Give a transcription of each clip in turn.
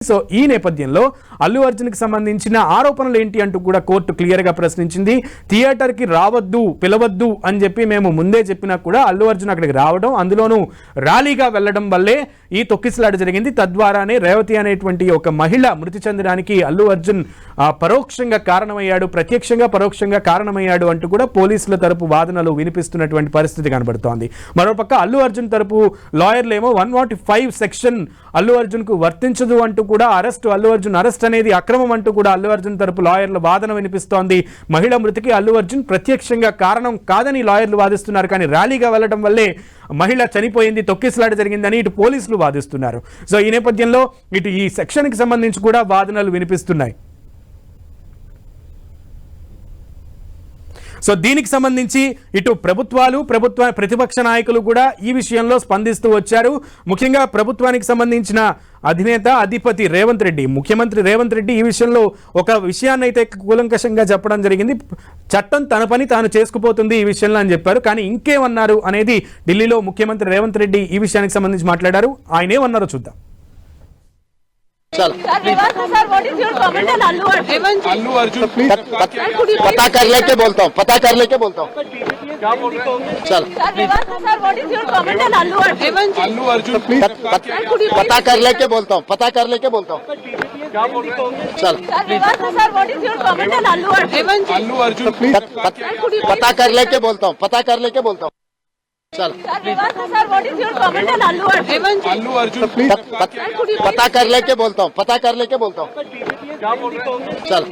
So ఈ నేపథ్యంలో అల్లు అర్జున్కి సంబంధించిన ఆరోపణలు ఏంటి అంటూ కూడా కోర్టు క్లియర్గా ప్రశ్నించింది. థియేటర్కి రావద్దు, పిలవద్దు అని చెప్పి మేము ముందే చెప్పినా కూడా అల్లు అర్జున్ అక్కడికి రావడం, అందులోనూ ర్యాలీగా వెళ్ళడం వల్లే ఈ తొక్కిసలాట జరిగింది. తద్వారానే రేవతి అనేటువంటి ఒక మహిళ మృతి చెందడానికి అల్లు అర్జున్ పరోక్షంగా కారణమయ్యాడు, ప్రత్యక్షంగా పరోక్షంగా కారణమయ్యాడు అంటూ కూడా పోలీసుల తరపు వాదనలు వినిపిస్తున్నటువంటి పరిస్థితి కనబడుతోంది. మరోపక్క అల్లు అర్జున్ తరపు లాయర్లేమో 105 సెక్షన్ అల్లు అర్జున్కు వర్తించదు అంటూ కూడా అల్లు అర్జున్ అరెస్ట్ అనేది అక్రమం అంటూ కూడా అల్లు అర్జున్ తరపు లాయర్ల వాదన వినిపిస్తోంది. మహిళ మృతికి అల్లు అర్జున్ ప్రత్యక్షంగా కారణం కాదని లాయర్లు వాదిస్తున్నారు. కానీ ర్యాలీగా వెళ్లడం వల్లే మహిళ చనిపోయింది, తొక్కిసలాట జరిగిందని ఇటు పోలీసులు వాదిస్తున్నారు. సో ఈ నేపథ్యంలో ఇటు ఈ సెక్షన్కి సంబంధించి కూడా వాదనలు వినిపిస్తున్నాయి. సో దీనికి సంబంధించి ఇటు ప్రతిపక్ష నాయకులు కూడా ఈ విషయంలో స్పందిస్తూ వచ్చారు. ముఖ్యంగా ప్రభుత్వానికి సంబంధించిన అధిపతి రేవంత్ రెడ్డి, ముఖ్యమంత్రి రేవంత్ రెడ్డి ఈ విషయంలో ఒక విషయాన్ని అయితే కూలంకషంగా చెప్పడం జరిగింది. చట్టం తన పని తాను చేసుకుపోతుంది ఈ విషయంలో అని చెప్పారు. కానీ ఇంకేమన్నారు అనేది ఢిల్లీలో ముఖ్యమంత్రి రేవంత్ రెడ్డి ఈ విషయానికి సంబంధించి మాట్లాడారు. ఆయన ఏమన్నారో చూద్దాం. चल sir what is your comment on Allu Arjun please पता कर लेके बोलता हूँ क्या बोल रहे हैं चल sir what is your comment on Allu Arjun please पता कर लेके बोलता हूँ क्या बोल रहे हैं चल sir what is your comment on Allu Arjun please पता कर लेके बोलता हूँ चल sir what is your comment on Allu Arjun please पता कर लेके बोलता हूँ क्या बोल रहे हैं चल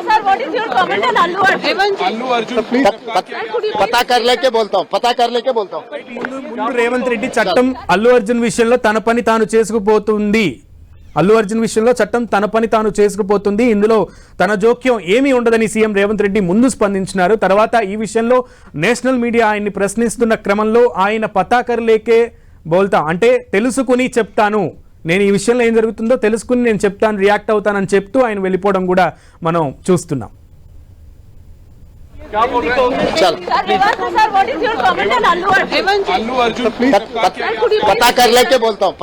sir what is your comment on Allu Arjun please पता कर लेके बोलता हूँ రేవంత్ రెడ్డి చట్టం అల్లు అర్జున్ విషయంలో తన పని తాను చేసుకుపోతుంది, అల్లు అర్జున్ విషయంలో చట్టం తన పని తాను చేసుకుపోతుంది, ఇందులో తన జోక్యం ఏమీ ఉండదని సీఎం రేవంత్ రెడ్డి ముందు స్పందించినారు. తర్వాత ఈ విషయంలో నేషనల్ మీడియా ఆయన్ని ప్రశ్నిస్తున్న క్రమంలో ఆయన పతాకర్ లేకే బోల్తా అంటే తెలుసుకుని చెప్తాను, నేను ఈ విషయంలో ఏం జరుగుతుందో తెలుసుకుని నేను చెప్తాను, రియాక్ట్ అవుతానని చెప్తూ ఆయన వెళ్ళిపోవడం కూడా మనం చూస్తున్నాం. क्या बोल रहे हैं चल sir what is your comment on Allu Arjun please पता कर लेके बोलता हूँ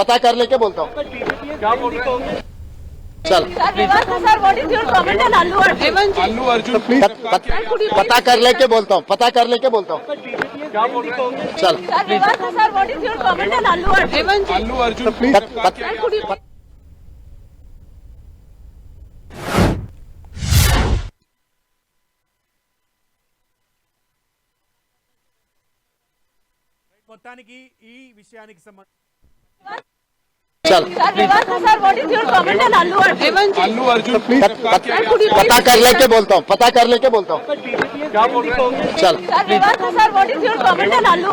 क्या बोल रहे हैं चल sir what is your comment on Allu Arjun please पता कर लेके बोलता हूँ क्या बोल रहे हैं चल sir what is your comment on Allu Arjun please మొత్తానికి ఈ విషయానికి సంబంధించి चल sir what is your comment on Allu Arjun please पता कर लेके बोलता हूँ क्या बोल रहे हैं चल sir what is your comment on Allu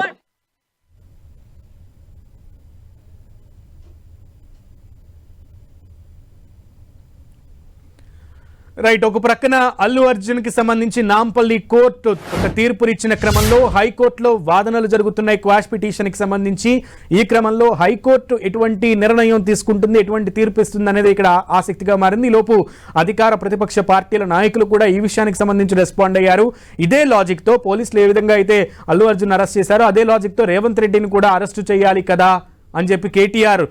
right. ఒక ప్రక్కన అల్లు అర్జున్ కి సంబంధించి నాంపల్లి కోర్టు ఒక తీర్పునిచ్చిన క్రమంలో హైకోర్టులో వాదనలు జరుగుతున్నాయి క్వాష్ పిటిషన్ కి సంబంధించి. ఈ క్రమంలో హైకోర్టు ఎటువంటి నిర్ణయం తీసుకుంటుంది, ఎటువంటి తీర్పు ఇస్తుంది అనేది ఇక్కడ ఆసక్తిగా మారింది. లోపు అధికార ప్రతిపక్ష పార్టీల నాయకులు కూడా ఈ విషయానికి సంబంధించి రెస్పాండ్ అయ్యారు. ఇదే లాజిక్ తో పోలీసులు ఏ విధంగా అయితే అల్లు అర్జున్ అరెస్ట్ చేశారో అదే లాజిక్ తో రేవంత్ రెడ్డిని కూడా అరెస్టు చేయాలి కదా అని చెప్పి కేటీఆర్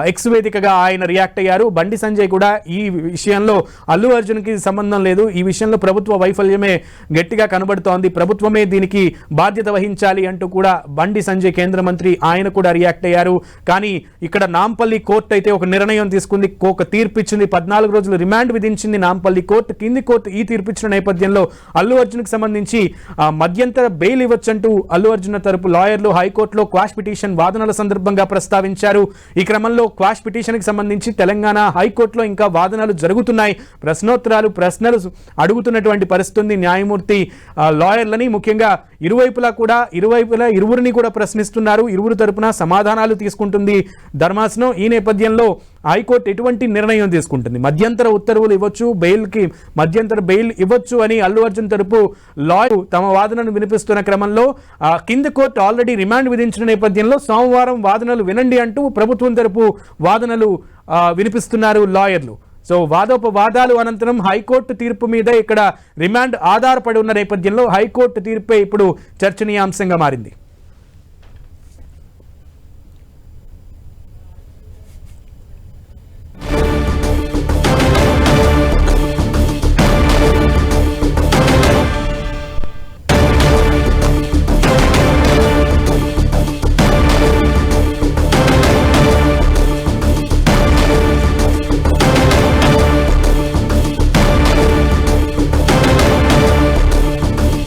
ఎక్స్ వేదికగా ఆయన రియాక్ట్ అయ్యారు. బండి సంజయ్ కూడా ఈ విషయంలో అల్లు అర్జున్కి సంబంధం లేదు, ఈ విషయంలో ప్రభుత్వ వైఫల్యమే గట్టిగా కనబడుతోంది, ప్రభుత్వమే దీనికి బాధ్యత వహించాలి అంటూ కూడా బండి సంజయ్ కేంద్ర మంత్రి ఆయన కూడా రియాక్ట్ అయ్యారు. కానీ ఇక్కడ నాంపల్లి కోర్టు అయితే ఒక నిర్ణయం తీసుకుంది, ఒక తీర్పు ఇచ్చింది, 14 రోజులు రిమాండ్ విధించింది నాంపల్లి కోర్టు. కింది కోర్టు ఈ తీర్పు ఇచ్చిన నేపథ్యంలో అల్లు అర్జున్కి సంబంధించి మధ్యంతర బెయిల్ ఇవ్వచ్చంటూ అల్లు అర్జున్ తరపు లాయర్లు హైకోర్టులో క్వాష్ పిటిషన్ వాదనల సందర్భంగా ప్రస్తావించారు. ఈ క్రమంలో క్వాష్ పిటిషన్ కి సంబంధించి తెలంగాణ హైకోర్టులో ఇంకా వాదనలు జరుగుతున్నాయి. ప్రశ్నలు అడుగుతున్నటువంటి పరిస్థితి ఉంది. న్యాయమూర్తి లాయర్లని ముఖ్యంగా ఇరువురిని కూడా ప్రశ్నిస్తున్నారు. ఇరువురు తరపున సమాధానాలు తీసుకుంటుంది ధర్మాసనం. ఈ నేపథ్యంలో హైకోర్టు ఎటువంటి నిర్ణయం తీసుకుంటుంది, మధ్యంతర ఉత్తర్వులు ఇవ్వచ్చు, మధ్యంతర బెయిల్ ఇవ్వచ్చు అని అల్లు అర్జున్ తరపు లాయర్ తమ వాదనను వినిపిస్తున్న క్రమంలో కింది కోర్టు ఆల్రెడీ రిమాండ్ విధించిన నేపథ్యంలో సోమవారం వాదనలు వినండి అంటూ ప్రభుత్వం తరపు వాదనలు వినిపిస్తున్నారు లాయర్లు. సో వాదోపవాదాలు అనంతరం హైకోర్టు తీర్పు మీద ఇక్కడ రిమాండ్ ఆధారపడి ఉన్న నేపథ్యంలో హైకోర్టు తీర్పే ఇప్పుడు చర్చనీయాంశంగా మారింది.